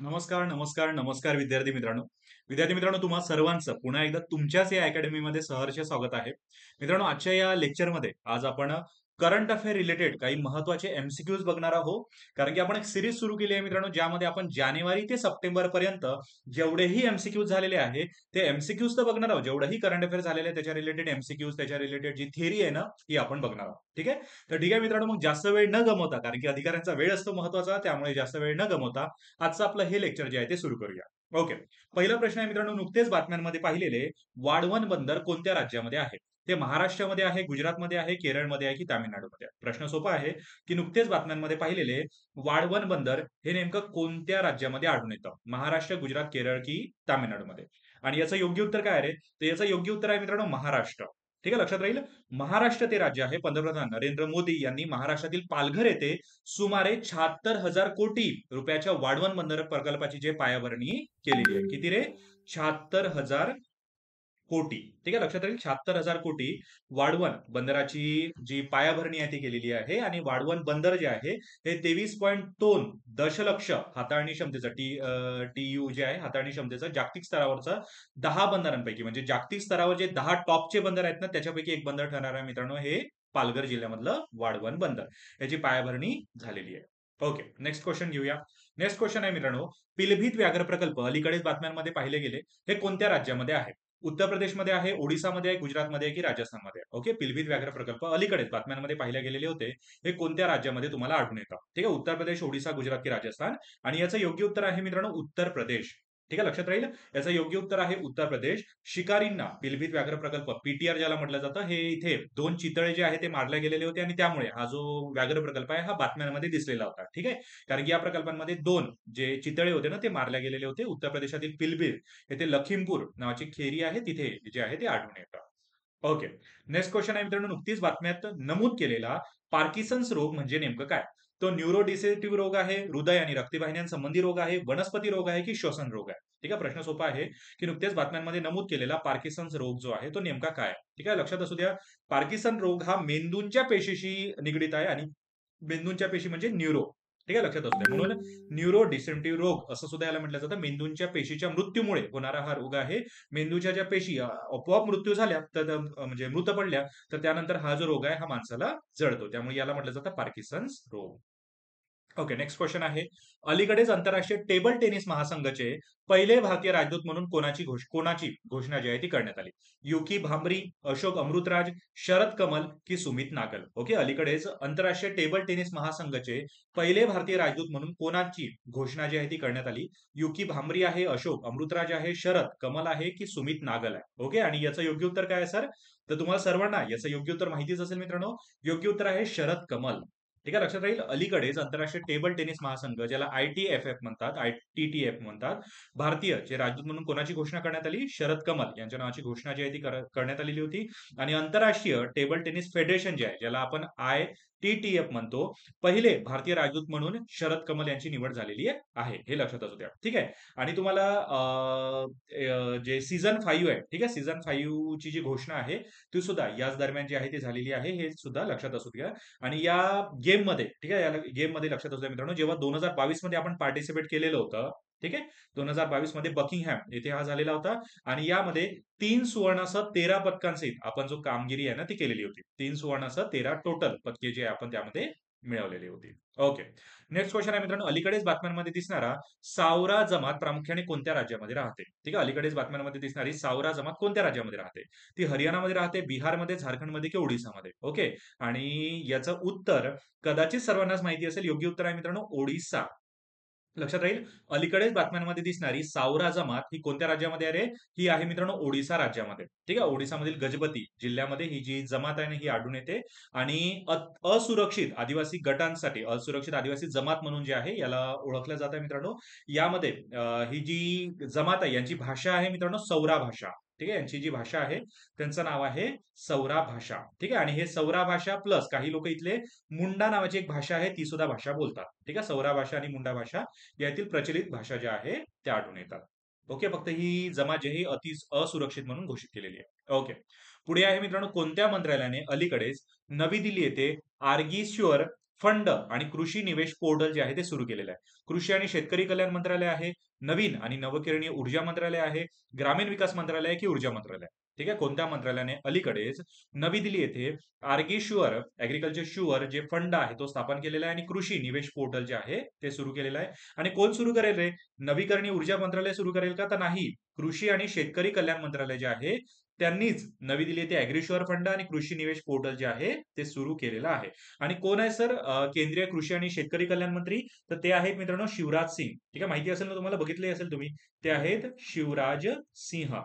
नमस्कार, नमस्कार, नमस्कार विद्यार्थी मित्रांनो तुम्हा सर्वांचं पुन्हा एकदा तुमच्याच या अकॅडमीमध्ये सहर्ष स्वागत आहे. मित्रांनो आजच्या या लेक्चरमध्ये आज आपण करंट अफेअर रिलेटेड काही महत्त्वाचे एमसीक्यूज बघणार आहोत. कारण की आपण एक सिरीज सुरू केली आहे मित्रांनो, ज्यामध्ये आपण जानेवारी ते सप्टेंबर पर्यंत जेवढेही एमसीक्यूज झालेले आहे ते एमसीक्यूज तर बघणार आहोत. जेवढेही करंट अफेअर झालेले आहे त्याच्या रिलेटेड एमसीक्यूज, त्याच्या रिलेटेड जी थिअरी आहे ना ती आपण बघणार आहोत. ठीक आहे. तर ठीक आहे मित्रांनो, मग जास्त वेळ न गमवता, कारण की अधिकाऱ्यांचा वेळ असतो महत्वाचा, त्यामुळे जास्त वेळ न गमवता आजचं आपलं हे लेक्चर जे आहे ते सुरू करूया. ओके. पहिला प्रश्न आहे मित्रांनो, नुकतेच बातम्यांमध्ये पाहिलेले वाढवण बंदर कोणत्या राज्यामध्ये आहे? ते महाराष्ट्रामध्ये आहे, गुजरातमध्ये आहे, केरळमध्ये आहे की तामिळनाडूमध्ये आहे? प्रश्न सोपा आहे की नुकतेच बातम्यांमध्ये पाहिलेले वाढवण बंदर हे नेमकं कोणत्या राज्यामध्ये आढळून येतं? महाराष्ट्र, गुजरात, केरळ की तामिळनाडूमध्ये? आणि याचं योग्य उत्तर काय आहे रे? तर याचं योग्य उत्तर आहे मित्रांनो महाराष्ट्र. ठीक आहे, लक्षात राहील. महाराष्ट्र ते राज्य आहे. पंतप्रधान नरेंद्र मोदी यांनी महाराष्ट्रातील पालघर येथे सुमारे 76,000 कोटी रुपयाच्या वाढवण बंदर प्रकल्पाची जे पायाभरणी केलेली आहे. किती रे? 76,000 कोटी. ठीक आहे, लक्षात राहील. 76,000 कोटी वाढवण बंदराची जी पायाभरणी आहे ती केलेली आहे. आणि वाढवण बंदर जे आहे हे 23.2 दशलक्ष हाताळणी क्षमतेचं टीयू जे आहे हाताळणी क्षमतेचं जागतिक स्तरावरचं 10 बंदरांपैकी, म्हणजे जागतिक स्तरावर जे 10 टॉपचे बंदर आहेत ना त्याच्यापैकी एक बंदर ठरणार आहे मित्रांनो हे पालघर जिल्ह्यामधलं वाढवण बंदर. याची पायाभरणी झालेली आहे. ओके, नेक्स्ट क्वेश्चन घेऊया. नेक्स्ट क्वेश्चन आहे मित्रांनो, पिलभीत व्याघ्र प्रकल्प अलीकडेच बातम्यांमध्ये पाहिले गेले, हे कोणत्या राज्यामध्ये आहे? उत्तर प्रदेशमध्ये आहे, ओडिसामध्ये आहे, गुजरातमध्ये आहे की राजस्थानमध्ये आहे? ओके, पिलभीत व्याघ्र प्रकल्प अलीकडेच बातम्यांमध्ये पाहिले गेलेले होते, हे कोणत्या राज्यामध्ये तुम्हाला आढळून येतं? ठीक आहे, उत्तर प्रदेश, ओडिसा, गुजरात की राजस्थान? आणि याचं योग्य उत्तर आहे मित्रांनो उत्तर प्रदेश. ठीक आहे, लक्षात राहील. याचं योग्य उत्तर आहे उत्तर प्रदेश. शिकारींना पिलभीत व्याघ्र प्रकल्प पीटीआर ज्याला म्हटलं जातं, हे इथे 2 चितळे जे आहे ते मारले गेलेले होते आणि त्यामुळे हा जो व्याघ्र प्रकल्प आहे हा बातम्यांमध्ये दिसलेला होता. ठीक आहे, कारण की या प्रकल्पांमध्ये 2 जे चितळे होते ना ते मारले गेलेले होते. उत्तर प्रदेशातील पिलभीत येथे लखीमपूर नावाची खेरी आहे तिथे जे आहे ते आढळून येतं. ओके. नेक्स्ट क्वेश्चन आहे मित्रांनो, नुकतीच बातम्यात नमूद केलेला पार्किन्सन्स रोग म्हणजे नेमकं काय? तो न्यूरोडिसेटिव्ह रोग आहे, हृदय आणि रक्तवाहिन्यांसंबंधी रोग आहे, वनस्पती रोग आहे की श्वसन रोग आहे? ठीक आहे, प्रश्न सोपा आहे की नुकत्याच बातम्यांमध्ये नमूद केलेला पार्किन्सन्स रोग जो आहे तो नेमका काय आहे? ठीक आहे, लक्षात असू द्या. पार्किन्सन रोग हा मेंदूंच्या पेशीशी निगडित आहे आणि मेंदूंच्या पेशी म्हणजे न्यूरो. ठीक आहे, लक्षात असू द्या. म्हणून न्यूरो डिसेंटिव्ह रोग असं सुद्धा याला म्हटलं जातं. मेंदूंच्या पेशीच्या मृत्यूमुळे होणारा हा रोग आहे. मेंदूच्या ज्या पेशी आपोआप मृत्यू झाल्या तर म्हणजे मृत पडल्या तर त्यानंतर हा जो रोग आहे हा माणसाला जळतो. त्यामुळे याला म्हटलं जातं पार्किन्सन्स रोग. ओके, नेक्स्ट क्वेश्चन आहे. अलीकडेच आंतरराष्ट्रीय टेबल टेनिस महासंघाचे पहिले भारतीय राजदूत म्हणून कोणाची घोषणा जी आहे ती करण्यात आली? युकी भांबरी, अशोक अमृतराज, शरद कमल की सुमित नागल? ओके, अलीकडेच आंतरराष्ट्रीय टेबल टेनिस महासंघाचे पहिले भारतीय राजदूत म्हणून कोणाची घोषणा जी आहे ती करण्यात आली? युकी भांबरी आहे, अशोक अमृतराज आहे, शरद कमल आहे की सुमित नागल आहे? ओके, आणि याचं योग्य उत्तर काय आहे सर? तर तुम्हाला सर्वांना याचं योग्य उत्तर माहितीच असेल मित्रांनो. योग्य उत्तर आहे शरद कमल. ठीक आहे, लक्षात राहील. अलीकडेच आंतरराष्ट्रीय टेबल टेनिस महासंघ ज्याला आयटीएफएफ म्हणतात, आयटीटीएफ म्हणतात, भारतीय जे राजदूत म्हणून कोणाची घोषणा करण्यात आली? शरद कमल यांच्या नावाची घोषणा जी आहे ती करण्यात आलेली होती. आणि आंतरराष्ट्रीय टेबल टेनिस फेडरेशन जे आहे ज्याला आपण आयटीटीएफ म्हणतो, पहिले भारतीय राजदूत म्हणून शरद कमल यांची निवड झालेली आहे, हे लक्षात असू द्या. ठीक आहे. आणि तुम्हाला जे सीझन 5 आहे, ठीक आहे, सीझन 5 ची जी घोषणा आहे ती सुद्धा याच दरम्यान जी आहे ती झालेली आहे, हे सुद्धा लक्षात असू द्या. आणि या गेम मध्ये, ठीक आहे, या गेम मध्ये लक्षात असू द्या मित्रांनो, जेव्हा 2022 मध्ये आपण पार्टिसिपेट केलेलं होतं, ठीक आहे, 2022 मध्ये बकिंगहॅम येथे हा झालेला होता. आणि यामध्ये 3 सुवर्णासह 13 पदकांसहित आपण जो कामगिरी आहे ना ती केलेली होती. 3 सुवर्णासह 13 टोटल पदके जे आपण त्यामध्ये मिळवलेली होती. ओके, नेक्स्ट क्वेश्चन आहे मित्रांनो, अलीकडेच बातम्यांमध्ये दिसणारा सावरा जमात प्रामुख्याने कोणत्या राज्यामध्ये राहते? ठीक आहे, अलीकडेच बातम्यांमध्ये दिसणारी सावरा जमात कोणत्या राज्यामध्ये राहते? ती हरियाणामध्ये राहते, बिहारमध्ये, झारखंडमध्ये की ओडिसामध्ये? ओके, आणि याचं उत्तर कदाचित सर्वांनाच माहिती असेल. योग्य उत्तर आहे मित्रांनो ओडिसा. लक्षात राहील. अलीकडेच बातम्यांमध्ये दिसणारी सावरा जमात ही कोणत्या राज्यामध्ये आहे रे? ही आहे मित्रांनो ओडिसा राज्यामध्ये. ठीक आहे, ओडिसामधील गजपती जिल्ह्यामध्ये ही जी जमात आहे ना ही आढळून येते. आणि असुरक्षित आदिवासी गटांसाठी असुरक्षित आदिवासी जमात म्हणून जे आहे याला ओळखलं जातं मित्रांनो. यामध्ये ही जी जमात आहे यांची भाषा आहे मित्रांनो सौरा भाषा. ठीक आहे, यांची जी भाषा आहे त्यांचं नाव आहे सौरा भाषा. ठीक आहे, आणि हे सौरा भाषा प्लस काही लोक इथले मुंडा नावाची एक भाषा आहे ती सुद्धा भाषा बोलतात. ठीक आहे, सौरा भाषा आणि मुंडा भाषा यातील प्रचलित भाषा ज्या आहे त्या आढळून येतात. ओके, फक्त ही जमात जी आहे अति असुरक्षित म्हणून घोषित केलेली आहे. ओके, पुढे आहे मित्रांनो, कोणत्या मंत्रालयाने अलीकडेच नवी दिल्ली येथे आर्गीश्युअर फंड आणि कृषी निवेश पोर्टल जे आहे ते सुरू केलेलं आहे. कृषी आणि शेतकरी कल्याण मंत्रालय आहे, नवीन आणि नवकरणीय ऊर्जा मंत्रालय आहे, ग्रामीण विकास मंत्रालय आहे की ऊर्जा मंत्रालय. ठीक आहे, कोणत्या मंत्रालयाने अलीकडेच नवी दिल्ली येथे आर्गी शुअर ऍग्रीकल्चर शुअर जे फंड आहे तो स्थापन केलेला आहे आणि कृषी निवेश पोर्टल जे आहे ते सुरू केलेलं आहे. आणि कोण सुरू करेल रे? नवीकरणीय ऊर्जा मंत्रालय सुरू करेल का? तर नाही, कृषी आणि शेतकरी कल्याण मंत्रालय जे आहे त्यांनीच नवी दिल्ली येथे ऍग्रीश्युअर फंड आणि कृषी निवेश पोर्टल जे आहे ते सुरू केलेलं आहे. आणि कोण आहे सर केंद्रीय कृषी आणि शेतकरी कल्याण मंत्री? तर ते आहेत मित्रांनो शिवराज सिंग. ठीक आहे, माहिती असेल ना तुम्हाला, बघितले असेल तुम्ही. ते आहेत शिवराज सिंह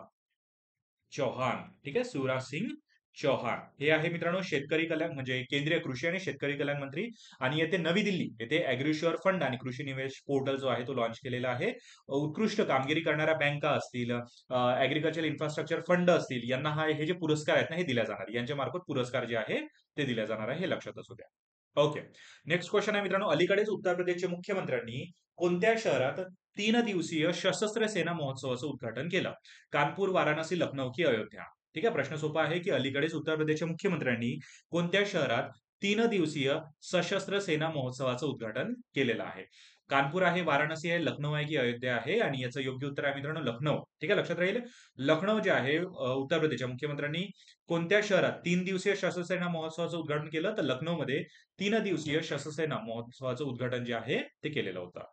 चौहान. ठीक आहे, शिवराज सिंग चौहान हे आहे मित्रांनो शेतकरी कल्याण म्हणजे केंद्रीय कृषी आणि शेतकरी कल्याण मंत्री. आणि येथे नवी दिल्ली येथे ऍग्रीश्युअर फंड आणि कृषी निवेश पोर्टल जो आहे तो लॉन्च केलेला आहे. उत्कृष्ट कामगिरी करणाऱ्या बँका असतील, ऍग्रीकल्चर इन्फ्रास्ट्रक्चर फंड असतील, यांना हे जे पुरस्कार आहेत ना हे दिल्या जाणार, यांच्या मार्फत पुरस्कार जे आहे ते दिल्या जाणार आहे, हे लक्षात असू द्या. ओके, नेक्स्ट क्वेश्चन आहे मित्रांनो, अलीकडेच उत्तर प्रदेशचे मुख्यमंत्र्यांनी कोणत्या शहरात 3 दिवसीय सशस्त्र सेना महोत्सवाचं उद्घाटन केलं? कानपूर, वाराणसी, लखनौ की अयोध्या? ठीक आहे, प्रश्न सोपा आहे की अलीकडेच उत्तर प्रदेशच्या मुख्यमंत्र्यांनी कोणत्या शहरात 3 दिवसीय सशस्त्र सेना महोत्सवाचं उद्घाटन केलेलं आहे? कानपूर आहे, वाराणसी आहे, लखनौ आहे की अयोध्या आहे? आणि याचं योग्य उत्तर आहे मित्रांनो लखनौ. ठीक आहे, लक्षात राहील. लखनौ जे आहे उत्तर प्रदेशच्या मुख्यमंत्र्यांनी कोणत्या शहरात 3 दिवसीय सशस्त्र सेना महोत्सवाचं उद्घाटन केलं? तर लखनौमध्ये 3 दिवसीय सशस्त्र सेना महोत्सवाचं उद्घाटन जे आहे ते केलेलं होतं.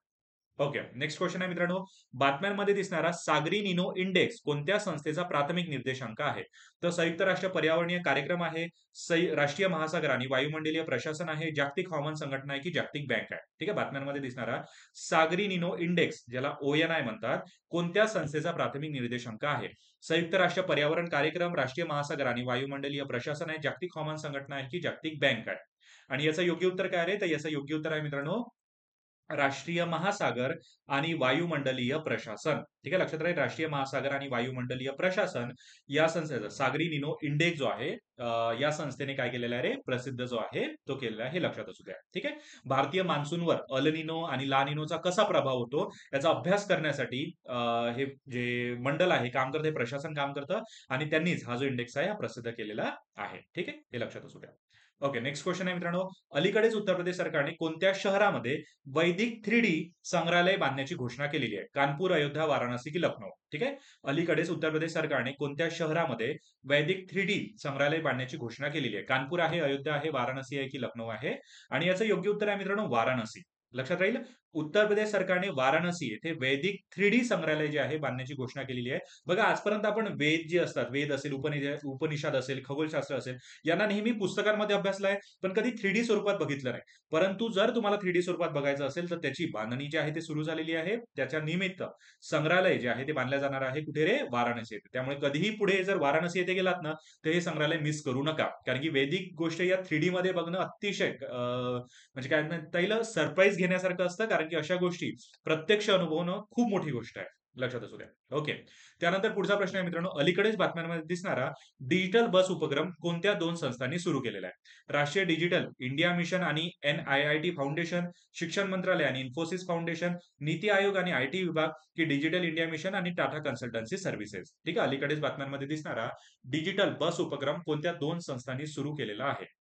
ओके, नेक्स्ट क्वेश्चन आहे मित्रांनो, बातम्यांमध्ये दिसणारा सागरी निनो इंडेक्स कोणत्या संस्थेचा प्राथमिक निर्देशांक आहे? तर संयुक्त राष्ट्र पर्यावरणीय कार्यक्रम आहे, राष्ट्रीय महासागर आणि वायुमंडलीय प्रशासन आहे, जागतिक हवामान संघटना आहे की जागतिक बँक आहे? ठीक आहे, बातम्यांमध्ये दिसणारा सागरी निनो इंडेक्स ज्याला ONI म्हणतात, कोणत्या संस्थेचा प्राथमिक निर्देशांक आहे? संयुक्त राष्ट्र पर्यावरण कार्यक्रम, राष्ट्रीय महासागर आणि वायुमंडलीय प्रशासन आहे, जागतिक हवामान संघटना आहे की जागतिक बँक आहे? आणि याचं योग्य उत्तर काय आहे? तर याचं योग्य उत्तर आहे मित्रांनो राष्ट्रीय महासागर आणि वायुमंडलीय प्रशासन. ठीक आहे, लक्षात राहील. राष्ट्रीय महासागर आणि वायुमंडलीय प्रशासन या संस्थेचा सागरी निनो इंडेक्स जो आहे या संस्थेने काय केलेला आहे रे? प्रसिद्ध जो आहे तो केलेला आहे, हे लक्षात असू द्या. ठीक आहे, भारतीय मान्सूनवर अल निनो आणि ला निनोचा कसा प्रभाव होतो याचा अभ्यास करण्यासाठी हे जे मंडळ आहे काम करते, प्रशासन काम करतं आणि त्यांनीच हा जो इंडेक्स आहे हा प्रसिद्ध केलेला आहे. ठीक आहे, हे लक्षात असू द्या. ओके, नेक्स्ट क्वेश्चन आहे मित्रांनो, अलीकडेच उत्तर प्रदेश सरकारने कोणत्या शहरामध्ये वैदिक 3D संग्रहालय बांधण्याची घोषणा केलेली आहे? कानपूर, अयोध्या, वाराणसी की लखनौ? ठीक आहे, अलीकडेच उत्तर प्रदेश सरकारने कोणत्या शहरामध्ये वैदिक 3D संग्रहालय बांधण्याची घोषणा केलेली आहे? कानपूर आहे, अयोध्या आहे, वाराणसी आहे की लखनौ आहे? आणि याचं योग्य उत्तर आहे मित्रांनो वाराणसी. लक्षात राहील. उत्तर प्रदेश सरकारने वाराणसी येथे वैदिक 3D संग्रहालय जे आहे बांधण्याची घोषणा केलेली आहे. बघा, आजपर्यंत आपण वेद जे असतात, वेद असेल, उपनिषद असेल, खगोलशास्त्र असेल, यांना नेहमी पुस्तकांमध्ये अभ्यासलाय, पण कधी 3D स्वरूपात बघितलं नाही. परंतु जर तुम्हाला 3D स्वरूपात बघायचं असेल तर त्याची बांधणी जी आहे ती सुरू झालेली आहे. त्याच्या निमित्त संग्रहालय जे आहे ते बांधलं जाणार आहे. कुठे रे? वाराणसी येथे. त्यामुळे कधीही पुढे जर वाराणसी येथे गेलात ना तर हे संग्रहालय मिस करू नका. कारण की वैदिक गोष्ट या 3D मध्ये बघणं अतिशय म्हणजे काय म्हणता येईल सरप्राईज घेण्यासारखं असतं, कारण की अशा गोष्टी प्रत्यक्ष अनुभवणं खूप मोठी गोष्ट आहे. लक्षात असू द्या. ओके, त्यानंतर पुढचा प्रश्न आहे मित्रांनो, अलीकडेच बातम्यांमध्ये दिसणारा डिजिटल बस उपक्रम कोणत्या 2 संस्थांनी सुरू केलेला आहे? राष्ट्रीय डिजिटल इंडिया मिशन आणि NIIT फाउंडेशन, शिक्षण मंत्रालय आणि इन्फोसिस फाउंडेशन, नीती आयोग आणि IT विभाग की डिजिटल इंडिया मिशन आणि टाटा कन्सल्टन्सी सर्व्हिसेस? ठीक आहे, अलीकडेच बातम्यांमध्ये दिसणारा डिजिटल बस उपक्रम कोणत्या 2 संस्थांनी सुरू केलेला आहे?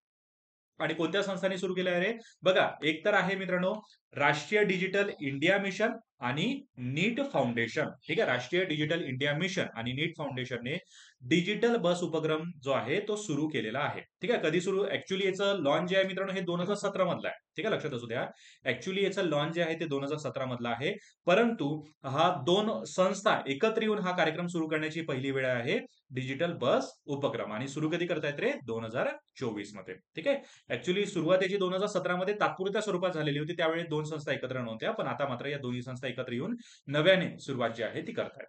आणि कोणत्या संस्थांनी सुरू केलं आहे रे? बघा, एक तर आहे मित्रांनो राष्ट्रीय डिजिटल इंडिया मिशन आणि नीट फाउंडेशन. ठीक आहे, राष्ट्रीय डिजिटल इंडिया मिशन आणि नीट फाउंडेशनने डिजिटल बस उपक्रम जो आहे तो सुरू केलेला आहे. ठीक आहे, कधी सुरू? ऍक्च्युली याचं लॉन्च जे आहे मित्रांनो हे 2017 मधलं आहे. ठीक आहे, लक्षात असू द्या. ऍक्च्युली याचं लॉन्च जे आहे ते 2017 मधलं आहे. परंतु हा 2 संस्था एकत्र येऊन हा कार्यक्रम सुरू करण्याची पहिली वेळ आहे डिजिटल बस उपक्रम. आणि सुरू कधी करतायत रे? 2024 मध्ये. ठीक आहे, ऍक्च्युली सुरुवात याची 2017 मध्ये तात्पुरत्या स्वरूपात झालेली होती. त्यावेळी 2 संस्था एकत्र नव्हत्या, पण आता मात्र या दोन्ही संस्था एकत्र येऊन नव्याने सुरुवात जी आहे ती करतायत.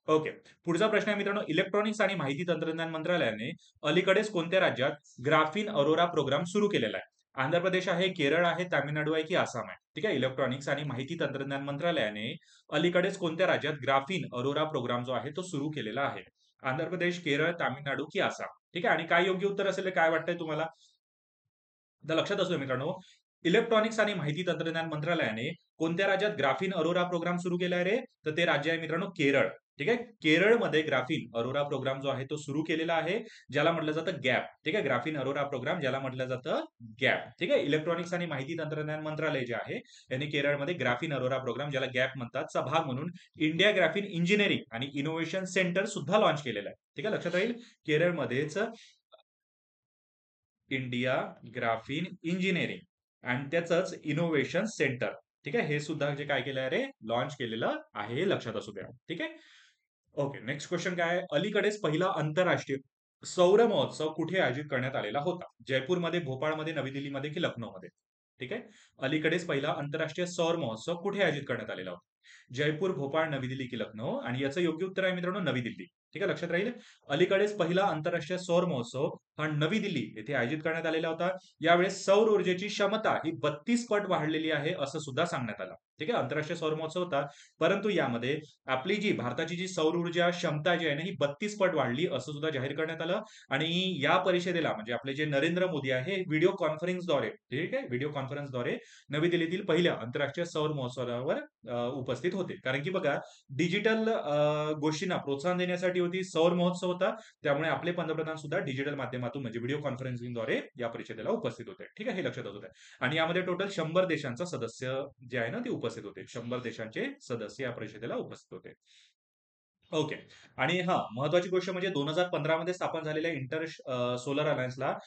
ओके, पुढचा प्रश्न आहे मित्रांनो, इलेक्ट्रॉनिक्स आणि माहिती तंत्रज्ञान मंत्रालयाने अलीकडेच कोणत्या राज्यात ग्राफीन अरोरा प्रोग्राम सुरू केलेला आहे? आंध्र प्रदेश आहे, केरळ आहे, तामिळनाडू आहे की आसाम आहे? ठीक आहे, इलेक्ट्रॉनिक्स आणि माहिती तंत्रज्ञान मंत्रालयाने अलीकडेच कोणत्या राज्यात ग्राफीन अरोरा प्रोग्राम जो आहे तो सुरू केलेला आहे? आंध्र प्रदेश, केरळ, तामिळनाडू की आसाम? ठीक आहे, आणि काय योग्य उत्तर असेल, काय वाटतंय तुम्हाला? तर लक्षात असू द्या मित्रांनो, इलेक्ट्रॉनिक्स आणि माहिती तंत्रज्ञान मंत्रालयाने कोणत्या राज्यात ग्राफीन अरोरा प्रोग्राम सुरू केला आहे रे? तर ते राज्य आहे मित्रांनो केरळ. ठीक आहे. केरळमध्ये ग्राफीन अरोरा प्रोग्राम जो आहे तो सुरू केलेला आहे, ज्याला म्हटलं जातं गॅप. ठीक आहे. ग्राफीन अरोरा प्रोग्राम ज्याला म्हटलं जातं गॅप. ठीक आहे. इलेक्ट्रॉनिक्स आणि माहिती तंत्रज्ञान मंत्रालय जे आहे यांनी केरळमध्ये ग्राफीन अरोरा प्रोग्राम ज्याला गॅप म्हणतात चा भाग म्हणून इंडिया ग्राफीन इंजिनिअरिंग आणि इनोव्हेशन सेंटर सुद्धा लॉन्च केलेलं आहे. ठीक आहे. लक्षात राहील. केरळमध्येच इंडिया ग्राफीन इंजिनिअरिंग आणि त्याचंच इनोव्हेशन सेंटर. ठीक आहे. हे सुद्धा जे काय केलं आहे रे, लॉन्च केलेलं आहे, हे लक्षात असू द्या. ठीक आहे. ओके. नेक्स्ट क्वेश्चन काय आहे? अलीकडेच पहिला आंतरराष्ट्रीय सौर महोत्सव कुठे आयोजित करण्यात आलेला होता? जयपूरमध्ये, भोपाळमध्ये, नवी दिल्लीमध्ये की लखनौमध्ये? ठीक आहे. अलीकडेच पहिला आंतरराष्ट्रीय सौर महोत्सव कुठे आयोजित करण्यात आलेला होता? जयपूर, भोपाळ, नवी दिल्ली की लखनौ? आणि याचं योग्य उत्तर आहे मित्रांनो नवी दिल्ली. ठीक आहे. लक्षात राहील. अलीकडेच पहिला आंतरराष्ट्रीय सौर महोत्सव हा नवी दिल्ली येथे आयोजित करण्यात आलेला होता. यावेळेस सौर ऊर्जेची क्षमता ही 32 पट वाढलेली आहे असं सुद्धा सांगण्यात आलं. ठीक आहे. आंतरराष्ट्रीय सौर महोत्सव होता, परंतु यामध्ये आपली जी भारताची जी सौर ऊर्जा क्षमता जी आहे ना ही 32 पट वाढली असं सुद्धा जाहीर करण्यात आलं. आणि या परिषदेला म्हणजे आपले जे नरेंद्र मोदी आहे व्हिडिओ कॉन्फरन्सद्वारे, ठीक आहे, व्हिडिओ कॉन्फरन्सद्वारे नवी दिल्लीतील पहिल्या आंतरराष्ट्रीय सौर महोत्सवावर उपस्थित होते. कारण की बघा, डिजिटल गोष्टींना प्रोत्साहन देण्यासाठी होती, सौर महोत्सव होता, त्यामुळे आपले पंतप्रधान सुद्धा डिजिटल माध्यमातून म्हणजे व्हिडिओ कॉन्फरन्सिंगद्वारे या परिषदेला उपस्थित होते. ठीक आहे. हे लक्षात असू द्या. आणि यामध्ये टोटल 100 देशांचा सदस्य जे आहे ना ते उपस्थित होते. 100 देशांचे सदस्य या परिषदेला उपस्थित होते. ओके. आणि हां, महत्त्वाची गोष्ट म्हणजे 2015 मध्ये स्थापन झालेल्या इंटर सोलर अलायन्सला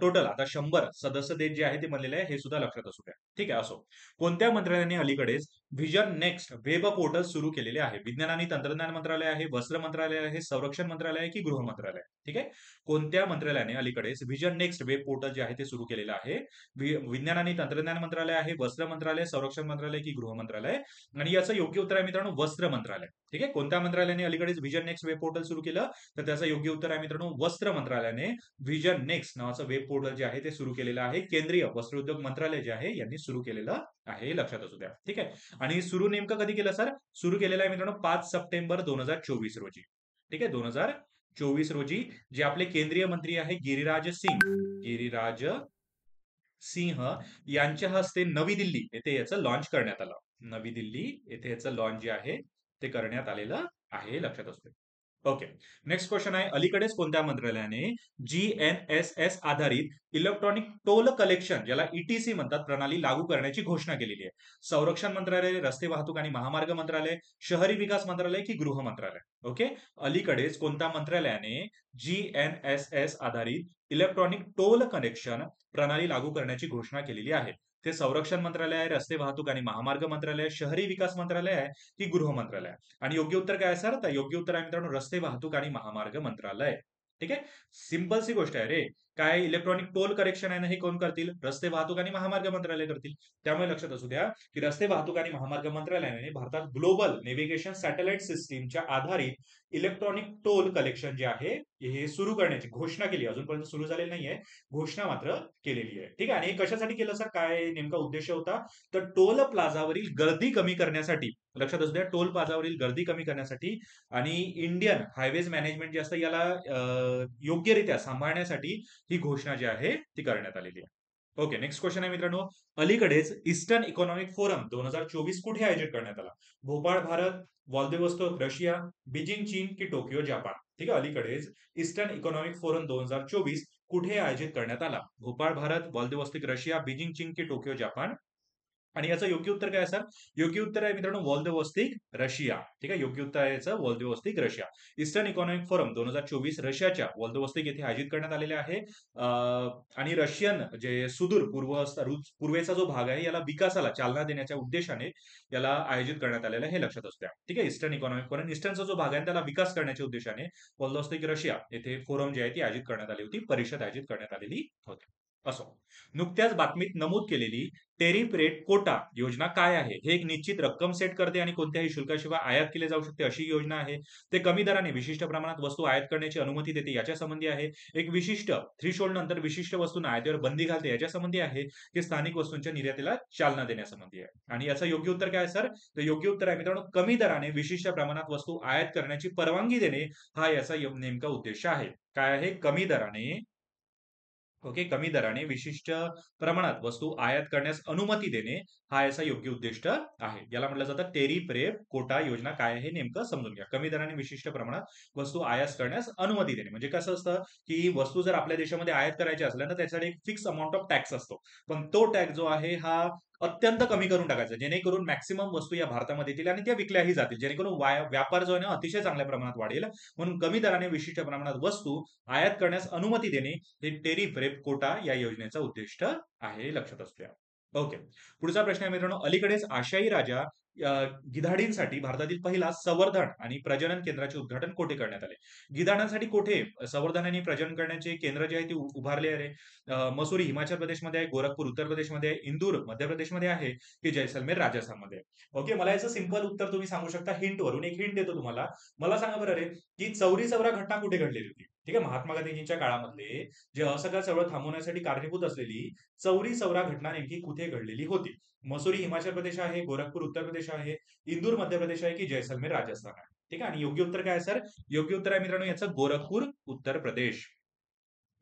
टोटल आता 100 सदस्य देश जे आहे ते बनलेले आहे, हे सुद्धा लक्षात असू द्या. ठीक आहे, असो. कोणत्या मंत्रालयाने अलीकडेच व्हिजन नेक्स्ट वेब पोर्टल सुरू केलेले आहे? विज्ञान आणि तंत्रज्ञान मंत्रालय आहे, वस्त्र मंत्रालय आहे, संरक्षण मंत्रालय आहे की गृह मंत्रालय? ठीक आहे. कोणत्या मंत्रालयाने अलीकडेच व्हिजन नेक्स्ट वेब पोर्टल जे आहे ते सुरू केलेलं आहे? विज्ञान आणि तंत्रज्ञान मंत्रालय आहे, वस्त्र मंत्रालय, संरक्षण मंत्रालय की गृह मंत्रालय? आणि याचं योग्य उत्तर आहे मित्रांनो वस्त्र मंत्रालय. ठीक आहे. कोणत्या मंत्रालयाने अलीकडेच व्हिजन नेक्स्ट वेब पोर्टल सुरू केलं? तर त्याचं योग्य उत्तर आहे मित्रांनो वस्त्र मंत्रालयाने व्हिजन नेक्स्ट नावाचं वेब पोर्टल जे आहे ते सुरू केलेलं आहे. केंद्रीय वस्त्रोद्योग मंत्रालय जे आहे यांनी सुरू केलेलं आहे, लक्षात असू द्या. ठीक आहे. आणि सुरू नेमकं कधी केलं सर? सुरू केलेलं आहे मित्रांनो 5 सप्टेंबर 2024 रोजी. ठीक आहे. 2024 रोजी जे आपले केंद्रीय मंत्री आहे गिरिराज सिंह यांच्या हस्ते नवी दिल्ली येथे याचं लॉन्च करण्यात आलं. नवी दिल्ली येथे याचं लॉन्च जे आहे ते करण्यात आलेलं आहे, लक्षात असू द्या. ओके. नेक्स्ट क्वेश्चन आहे अलीकडेच कोणत्या मंत्रालयाने GNSS आधारित इलेक्ट्रॉनिक टोल कलेक्शन ज्याला ETC म्हणतात प्रणाली लागू करण्याची घोषणा केलेली आहे? संरक्षण मंत्रालय, रस्ते वाहतूक आणि महामार्ग मंत्रालय, शहरी विकास मंत्रालय की गृह मंत्रालय? ओके. अलीकडेच कोणत्या मंत्रालयाने GNSS आधारित इलेक्ट्रॉनिक टोल कनेक्शन प्रणाली लागू करण्याची घोषणा केलेली आहे? ते संरक्षण मंत्रालय आहे, रस्ते वाहतूक आणि महामार्ग मंत्रालय, शहरी विकास मंत्रालय आहे की गृह मंत्रालय? आणि योग्य उत्तर काय आहे सर? तर योग्य उत्तर आहे मित्रांनो रस्ते वाहतूक आणि महामार्ग मंत्रालय. ठीक आहे. सिंपल सी गोष्ट आहे रे. काय इलेक्ट्रॉनिक टोल करेक्शन आहे ना हे कोण करतील? रस्ते वाहतूक आणि महामार्ग मंत्रालय करतील. त्यामुळे लक्षात असू द्या की रस्ते वाहतूक आणि महामार्ग मंत्रालयाने भारतात ग्लोबल नेव्हिगेशन सॅटेलाइट सिस्टीमच्या आधारित इलेक्ट्रॉनिक टोल कलेक्शन जे आहे हे सुरू करण्याची घोषणा केली. अजूनपर्यंत सुरू झालेली नाहीये, घोषणा मात्र केलेली आहे. ठीक आहे. आणि हे कशासाठी केलं सर? काय नेमका उद्देश होता? तर टोल प्लाझावरील गर्दी कमी करण्यासाठी, लक्षात असू द्या, टोल प्लाझावरील गर्दी कमी करण्यासाठी आणि इंडियन हायवेज मॅनेजमेंट जे असतं याला योग्यरित्या सांभाळण्यासाठी ही घोषणा जी आहे ती करण्यात आलेली आहे. ओके. नेक्स्ट क्वेश्चन आहे मित्रांनो अलीकडेच ईस्टर्न इकॉनॉमिक फोरम 2024 कुठे आयोजित करण्यात आला? Bhopal Bharat, Vladivostok Russia, Beijing चीन की टोकियो जापान? ठीक आहे. अलीकडेच ईस्टर्न इकॉनॉमिक फोरम 2024 कुठे आयोजित करण्यात आला? Bhopal Bharat, Vladivostok Russia, Beijing चीन की टोकियो जापान? आणि याचं योग्य उत्तर काय असेल? योग्य उत्तर आहे मित्रांनो व्लादिवोस्तिक रशिया. ठीक आहे. योग्य उत्तर आहे याचं Vladivostok Russia. Eastern economic forum 2024 रशियाच्या व्लादिवोस्तिक येथे आयोजित करण्यात आलेले आहे. आणि रशियन जे सुदूर पूर्वेचा जो भाग आहे याला विकासाला चालना देण्याच्या उद्देशाने याला आयोजित करण्यात आलेलं आहे, हे लक्षात असू द्या. ठीक आहे. ईस्टर्न इकॉनॉमिक फोरम ईस्टर्नचा जो भाग आहे त्याला विकास करण्याच्या उद्देशाने व्लादिवोस्तिक रशिया येथे फोरम जी आहे ती आयोजित करण्यात आली होती, परिषद आयोजित करण्यात आलेली होती. असो. नुकत्याच बातमीत नमूद केलेली टेरिफ रेट कोटा योजना काय आहे? हे एक निश्चित रक्कम सेट करते आणि कोणत्याही शुल्काशिवाय आयात केले जाऊ शकते अशी योजना आहे. ते कमी दराने विशिष्ट प्रमाणात वस्तू आयात करण्याची अनुमती देते याच्या संबंधी आहे. एक विशिष्ट थ्रेशोल्ड नंतर विशिष्ट वस्तूंना आयातीवर बंदी घालते याच्या संबंधी आहे, की स्थानिक वस्तूंच्या निर्यातीला चालना देण्यासंबंधी आहे. आणि याचं योग्य उत्तर काय आहे सर? तर योग्य उत्तर आहे मित्रांनो कमी दराने विशिष्ट प्रमाणात वस्तू आयात करण्याची परवानगी देणे हा याचा नेमका उद्देश आहे. काय आहे? कमी दराने ओके. कमी दराने विशिष्ट प्रमाणात वस्तू आयात करण्यास अनुमती देणे हा याचा योग्य उद्दिष्ट आहे. याला म्हटलं जातं टेरिफ रेप कोटा योजना काय आहे नेमकं समजून घ्या. कमी दराने विशिष्ट प्रमाणात वस्तू आयात करण्यास अनुमती देणे म्हणजे कसं असतं की वस्तू जर आपल्या देशामध्ये आयात करायची असल्या ना त्याच्यासाठी एक फिक्स अमाऊंट ऑफ टॅक्स असतो. पण तो टॅक्स जो आहे हा अत्यंत कमी करून टाकायचा जेणेकरून मॅक्सिमम वस्तू या भारतामध्ये येतील आणि त्या विकल्याही जातील जेणेकरून व्यापार जो आहे ना अतिशय चांगल्या प्रमाणात वाढेल. म्हणून कमी दराने विशिष्ट प्रमाणात वस्तू आयात करण्यास अनुमती देणे हे टेरिफ रेप कोटा या योजनेचा उद्दिष्ट आहे हे लक्षात असू द्या. ओके. पुढचा प्रश्न आहे मित्रांनो, अलीकडेच आशियाई राजा अ, गिधाडींसाठी भारतातील पहिला संवर्धन आणि प्रजनन केंद्राचे उद्घाटन कोठे करण्यात आले? गिधाडांसाठी कोठे संवर्धन आणि प्रजनन करण्याचे केंद्र जे आहे ते उभारले आहे? मसुरी हिमाचल प्रदेशमध्ये आहे, गोरखपूर उत्तर प्रदेशमध्ये आहे, इंदूर मध्य प्रदेशमध्ये आहे की जैसलमेर राजस्थानमध्ये आहे. ओके. मला याचं सिंपल उत्तर तुम्ही सांगू शकता हिंट वरून. एक हिंट देतो तुम्हाला. मला सांगा बरं रे, की चौरी चौरा घटना कुठे घडलेली होती? ठीक आहे. महात्मा गांधीजींच्या काळामध्ये जे असहकार चळवळ थांबवण्यासाठी कारणीभूत असलेली चौरी चौरा घटना नेमकी कुठे घडलेली होती? मसुरी हिमाचल प्रदेश आहे, गोरखपूर उत्तर प्रदेश आहे, इंदूर मध्य प्रदेश आहे की जैसलमेर राजस्थान आहे. ठीक आहे. आणि योग्य उत्तर काय आहे सर? योग्य उत्तर आहे मित्रांनो याचं गोरखपूर उत्तर प्रदेश.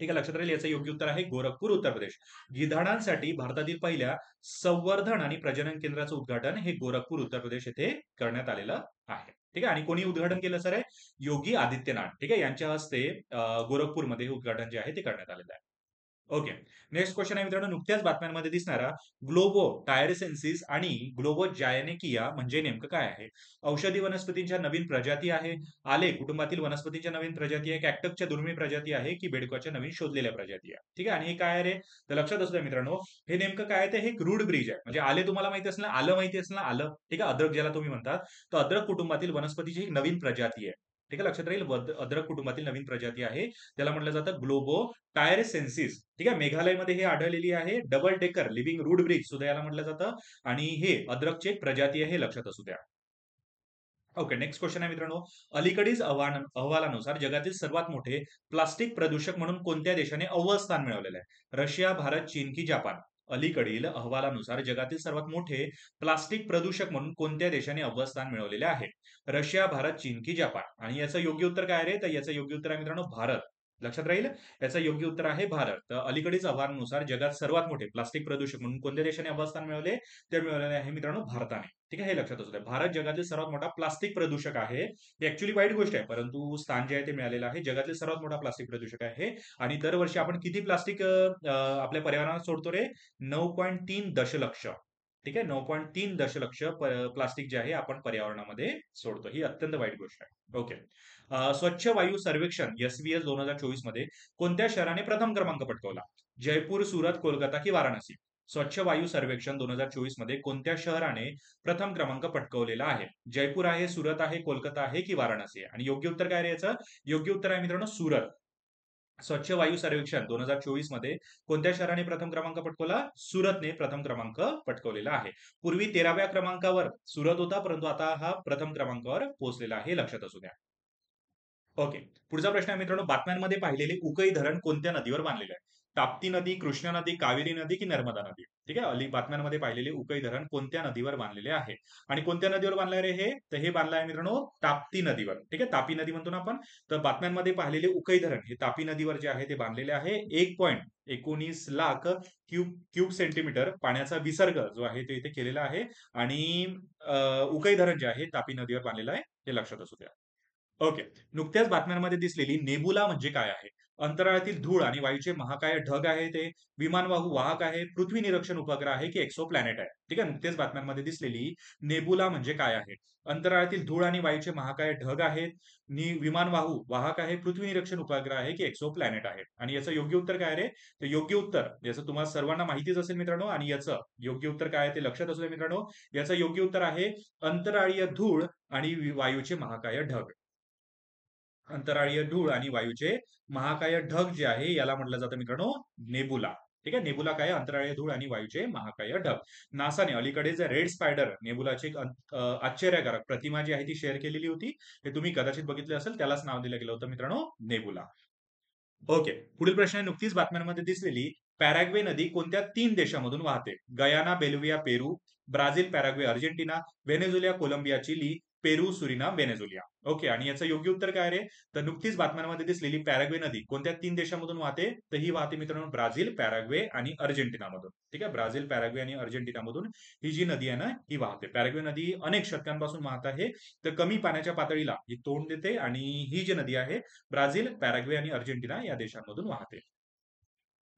ठीक आहे. लक्षात राहील याचं योग्य उत्तर आहे गोरखपूर उत्तर प्रदेश. गिधाडांसाठी भारतातील पहिल्या संवर्धन आणि प्रजनन केंद्राचं उद्घाटन हे गोरखपूर उत्तर प्रदेश येथे करण्यात आलेलं आहे. ठीक आहे. आणि कोणी उद्घाटन केलं सर? योगी आदित्यनाथ. ठीक आहे. यांच्या हस्ते गोरखपूरमध्ये हे उद्घाटन जे आहे ते करण्यात आलेलं आहे. ओके. नेक्स्ट क्वेश्चन आहे मित्रांनो, नुकत्याच बातम्यांमध्ये दिसणारा ग्लोबो टायरेसेन्सिस आणि ग्लोबो जायनेकिया म्हणजे नेमकं काय आहे? औषधी वनस्पतींच्या नवीन प्रजाती आहे, आले कुटुंबातील वनस्पतींच्या नवीन प्रजाती आहे, कॅक्टसच्या दुर्मिळ प्रजाती आहे की बेडकाच्या नवीन शोधलेल्या प्रजाती आहे. ठीक आहे. आणि हे काय आहे रे? तर लक्षात असू द्या मित्रांनो, हे नेमकं काय आहे? तर हे एक रूट ब्रिज आहे. म्हणजे आले तुम्हाला माहिती असलं, आलं माहिती असलं आलं. ठीक आहे. अद्रक ज्याला तुम्ही म्हणतात, तर अद्रक कुटुंबातील वनस्पतीची एक नवीन प्रजाती आहे. ठीक आहे. लक्षात राहील अद्रक कुटुंबातील नवीन प्रजाती आहे. त्याला म्हटलं जातं ग्लोबो टायरेसेन्सिस. ठीक आहे. मेघालयमध्ये हे आढळलेली आहे. Double decker living root bridge सुद्धा याला म्हटलं जातं आणि हे अद्रकची एक प्रजाती आहे हे लक्षात असू द्या. ओके. नेक्स्ट क्वेश्चन आहे मित्रांनो, अलीकडील अहवालानुसार जगातील सर्वात मोठे प्लास्टिक प्रदूषक म्हणून कोणत्या देशाने अव्वल स्थान मिळवलेलं आहे? रशिया, भारत, चीन की जपान? अलीकडील अहवालानुसार जगातील सर्वात मोठे प्लास्टिक प्रदूषक म्हणून कोणत्या देशाने अव्वल स्थान मिळवलेले आहे? रशिया, भारत, चीन की जपान? आणि याचं योग्य उत्तर काय आहे? तर याचं योग्य उत्तर आहे मित्रांनो भारत. लक्षात राहील. याचं योग्य उत्तर आहे भारत. तर अलीकडील अहवालानुसार जगात सर्वात मोठे प्लास्टिक प्रदूषक म्हणून कोणत्या देशाने अव्वल स्थान मिळवले? ते मिळवलेले आहे मित्रांनो भारताने. ठीक आहे. हे लक्षात असू द्या. भारत जगातील सर्वात मोठा प्लास्टिक प्रदूषक आहे. ही ऍक्च्युअली वाईट गोष्ट आहे, परंतु स्थान जे आहे ते मिळालेलं आहे. जगातील सर्वात मोठा प्लास्टिक प्रदूषक आहे आणि दरवर्षी आपण किती प्लास्टिक आपल्या पर्यावरणात सोडतो रे? 9.3 दशलक्ष. ठीक आहे. 9.3 दशलक्ष प्लास्टिक जे आहे आपण पर्यावरणामध्ये सोडतो. ही अत्यंत वाईट गोष्ट आहे. ओके. स्वच्छ वायू सर्वेक्षण SVS 2024 मध्ये कोणत्या शहराने प्रथम क्रमांक पटकावला? जयपूर, सुरत, कोलकाता की वाराणसी? स्वच्छ वायू सर्वेक्षण 2024 मध्ये कोणत्या शहराने प्रथम क्रमांक पटकावलेला आहे? जयपूर आहे, सुरत आहे, कोलकाता आहे की वाराणसी आहे? आणि योग्य उत्तर काय रे याचं? योग्य उत्तर आहे मित्रांनो सुरत. स्वच्छ वायू सर्वेक्षण 2024 मध्ये कोणत्या शहराने प्रथम क्रमांक पटकावला? सुरतने प्रथम क्रमांक पटकावलेला आहे. पूर्वी 13व्या क्रमांकावर सुरत होता, परंतु आता हा प्रथम क्रमांकावर पोहोचलेला आहे. हे लक्षात असू द्या. ओके. पुढचा प्रश्न आहे मित्रांनो, बातम्यांमध्ये पाहिलेले उकई धरण कोणत्या नदीवर बांधलेले आहे? ताप्ती नदी, कृष्णा नदी, कावेरी नदी की नर्मदा नदी? ठीक आहे. बातम्यांमध्ये पाहिलेले उकई धरण कोणत्या नदीवर बांधलेले आहे? आणि कोणत्या नदीवर बांधलं रे हे? तर हे बांधलं आहे मित्रांनो ताप्ती नदीवर. ठीक आहे. तापी नदी म्हणतो ना आपण. तर बातम्यांमध्ये पाहिलेले उकई धरण हे तापी नदीवर जे आहे ते बांधलेले आहे. 1.19 लाख क्यूब सेंटीमीटर पाण्याचा विसर्ग जो आहे तो इथे केलेला आहे आणि उकई धरण जे आहे तापी नदीवर बांधलेलं आहे हे लक्षात असू द्या. ओके. नुकत्याच बातम्यांमध्ये दिसलेली नेबुला म्हणजे काय आहे? अंतराळातील धूळ आणि वायूचे महाकाय ढग आहे ते, विमानवाहू वाहक आहे, पृथ्वी निरीक्षण उपग्रह आहे की एक्सो प्लॅनेट आहे? ठीक आहे. नुकत्याच बातम्यांमध्ये दिसलेली नेबुला म्हणजे काय आहे? अंतराळातील धूळ आणि वायूचे महाकाय ढग आहेत, विमानवाहू वाहक आहे, पृथ्वी निरीक्षण उपग्रह आहे की एक्सो प्लॅनेट आहे? आणि याचं योग्य उत्तर काय रे? तर योग्य उत्तर याचं तुम्हाला सर्वांना माहितीच असेल मित्रांनो आणि याचं योग्य उत्तर काय आहे ते लक्षात असू द्या मित्रांनो. याचं योग्य उत्तर आहे अंतराळीय धूळ आणि वायूचे महाकाय ढग. अंतराळीय धूळ आणि वायूचे महाकाय ढग जे आहे याला म्हटलं जातं मित्रांनो नेबुला. ठीक आहे. नेबुला काय आहे? अंतराळीय धूळ आणि वायूचे महाकाय ढग. नासाने अलीकडेच रेड स्पायडर नेबुलाची एक आश्चर्यकारक प्रतिमा जी आहे ती शेअर केलेली होती. हे तुम्ही कदाचित बघितले असेल, त्यालाच नाव दिलं गेलं होतं मित्रांनो नेबुला. ओके. पुढील प्रश्न आहे, नुकतीच बातम्यांमध्ये दिसलेली पॅराग्वे नदी कोणत्या 3 देशांमधून वाहते? Guyana, Bolivia, Peru, Brazil, Paraguay, Argentina, Venezuela, Colombia, Chile, Peru, Suriname, Venezuela. Okay. आणि याचं योग्य उत्तर काय रे? तर नुकतीच बातम्यांमध्ये दिसलेली पॅराग्वे नदी कोणत्या 3 देशांमधून वाहते? तर ही वाहते मित्रांनो ब्राझील, पॅराग्वे आणि अर्जेंटिनामधून. ठीक आहे. ब्राझील, पॅराग्वे आणि अर्जेंटिनामधून ही जी नदी आहे ना, ही वाहते. पॅराग्वे नदी अनेक शतकांपासून वाहत आहे. तर कमी पाण्याच्या पातळीला ही तोंड देते आणि ही जी नदी आहे ब्राझील, पॅराग्वे आणि अर्जेंटिना या देशांमधून वाहते.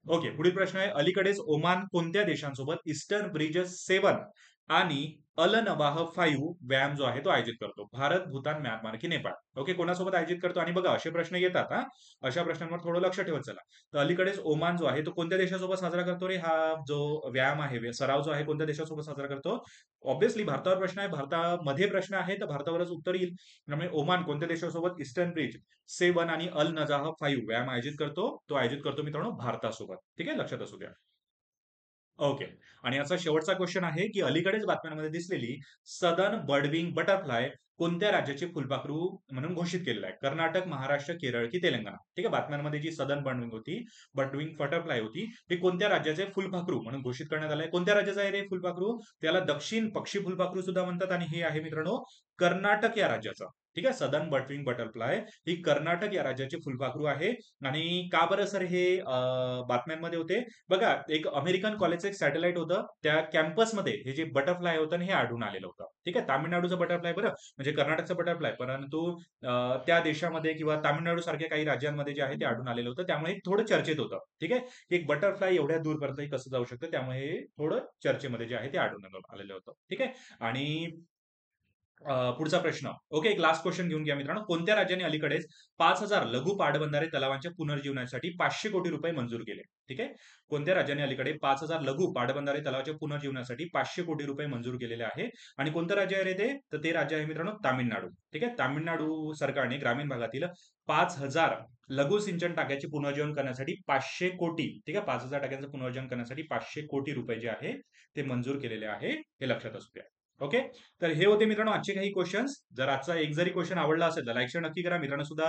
ओके. पुढील प्रश्न आहे, अलीकडेच ओमान कोणत्या देशांसोबत ईस्टर्न ब्रिजेस 7 आणि अल नवाह 5 व्यायाम जो आहे तो आयोजित करतो? भारत, भूतान, म्यानमार की नेपाळ? ओके. कोणासोबत आयोजित करतो? आणि बघा असे प्रश्न येतात हा. अशा प्रश्नांवर थोडं लक्ष ठेवत चला. तर अलीकडेच ओमान जो आहे तो कोणत्या देशासोबत साजरा करतो रे? हा जो व्यायाम आहे, सराव जो आहे कोणत्या देशासोबत साजरा करतो? ऑब्व्हियसली भारतावर प्रश्न आहे. भारतामध्ये प्रश्न आहे तर भारतावरच उत्तर येईल. त्यामुळे ओमान कोणत्या देशासोबत ईस्टर्न ब्रिज 7 आणि अल नजाह 5 व्यायाम आयोजित करतो? तो आयोजित करतो मित्रांनो भारतासोबत. ठीक आहे, लक्षात असू द्या. ओके. आणि याचा शेवटचा क्वेश्चन आहे, की अलीकडेच बातम्यांमध्ये दिसलेली सदर्न बर्डविंग बटरफ्लाय कोणत्या राज्याचे फुलपाखरू म्हणून घोषित केलेलं आहे? कर्नाटक, महाराष्ट्र, केरळ की तेलंगणा? ठीक आहे. बातम्यांमध्ये जी सदर्न बर्डविंग होती, बर्डविंग बटरफ्लाय होती, ती कोणत्या राज्याचे फुलपाखरू म्हणून घोषित करण्यात आलंय? कोणत्या राज्याचं आहे रे फुलपाखरू? त्याला दक्षिण पक्षी फुलपाखरू सुद्धा म्हणतात आणि हे आहे मित्रांनो कर्नाटक या राज्याचं. ठीक आहे. सदर्न बर्डविंग बटरफ्लाय ही कर्नाटक या राज्याचे फुलपाखरू आहे. आणि का बरं सर हे बातम्यांमध्ये होते? बघा, एक अमेरिकन कॉलेजचं एक सॅटेलाइट होतं. त्या कॅम्पसमध्ये हे जे बटरफ्लाय होतं ना, हे आढळून आलेलं होतं. ठीक आहे. तामिळनाडूचं बटरफ्लाय बरं, म्हणजे कर्नाटकचं बटरफ्लाय, परंतु त्या देशामध्ये किंवा तामिळनाडू सारख्या काही राज्यांमध्ये जे आहे ते आढळून आलेलं होतं. त्यामुळे हे थोडं चर्चेत होतं. ठीक आहे. की एक बटरफ्लाय एवढ्या दूरपर्यंत कसं जाऊ शकतं? त्यामुळे हे थोडं चर्चेमध्ये जे आहे ते आढळून आलेलं होतं. ठीक आहे. आणि पुढचा प्रश्न. ओके, एक लास्ट क्वेश्चन घेऊन घ्या मित्रांनो. कोणत्या राज्याने अलीकडेच 5,000 लघु पाटबंधारे तलावांच्या पुनर्जीवनासाठी 500 कोटी रुपये मंजूर केले? ठीक आहे. कोणत्या राज्याने अलीकडे 5,000 लघु पाटबंधारे तलावाच्या पुनर्जीवनासाठी 500 कोटी रुपये मंजूर केलेले आहे? आणि कोणतं राज्य आहे रे ते? तर ते राज्य आहे मित्रांनो तामिळनाडू. ठीक आहे. तामिळनाडू सरकारने ग्रामीण भागातील 5,000 लघु सिंचन टाक्याचे पुनर्जीवन करण्यासाठी 500 कोटी, ठीक आहे, 5,000 टाक्यांचं पुनर्जीवन करण्यासाठी 500 कोटी रुपये जे आहे ते मंजूर केलेले आहे. हे लक्षात असू द्या. ओके. तर हे होते मित्रांनो आजचे काही क्वेश्चन्स. जर आजचा एक जरी क्वेश्चन आवडला असेल तर लाईक शेअर नक्की करा. मित्रांनो सुद्धा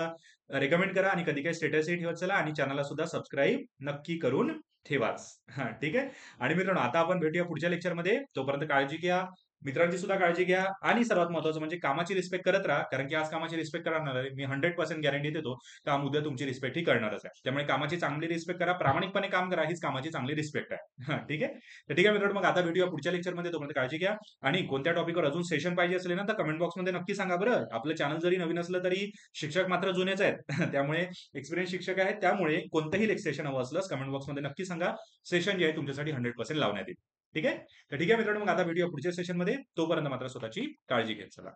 रेकमेंड करा आणि कधी काही स्टेटसही ठेवत चला आणि चॅनलला सुद्धा सबस्क्राईब नक्की करून ठेवाच. हां, ठीक आहे. आणि मित्रांनो आता आपण भेटूया पुढच्या लेक्चरमध्ये. तोपर्यंत काळजी घ्या. मित्रांची सुद्धा काळजी घ्या आणि सर्वात महत्त्वाचं म्हणजे कामाची रिस्पेक्ट करत राहा. कारण की आज कामाची रिस्पेक्ट करणार आहे. मी 100% गॅरंटी देतो. काम उद्या तुमची रिस्पेक्ट ही करणारच आहे. त्यामुळे कामाची चांगली रिस्पेक्ट करा. प्रामाणिकपणे काम करा. हीच कामाची चांगली रिस्पेक्ट आहे. हां, ठीक आहे. तर ठीक आहे मित्रांनो, मग आता भेटूया पुढच्या लेक्चरमध्ये. तोपर्यंत काळजी घ्या. आणि कोणत्या टॉपिकवर अजून सेशन पाहिजे असेल ना, तर कमेंट बॉक्समध्ये नक्की सांगा बरं. आपलं चॅनल जरी नवीन असलं तरी शिक्षक मात्र जुनेच आहेत. त्यामुळे एक्सपिरियन्स शिक्षक आहेत. त्यामुळे कोणतंही सेशन हवं असल्यास कमेंट बॉक्समध्ये नक्की सांगा. सेशन जे आहे तुमच्यासाठी 100% लावण्यात येईल. ठीक आहे? तर ठीक आहे मित्रांनो, मग आता भेटूया पुढच्या सेशनमध्ये. तोपर्यंत मात्र स्वतःची काळजी घेत चला.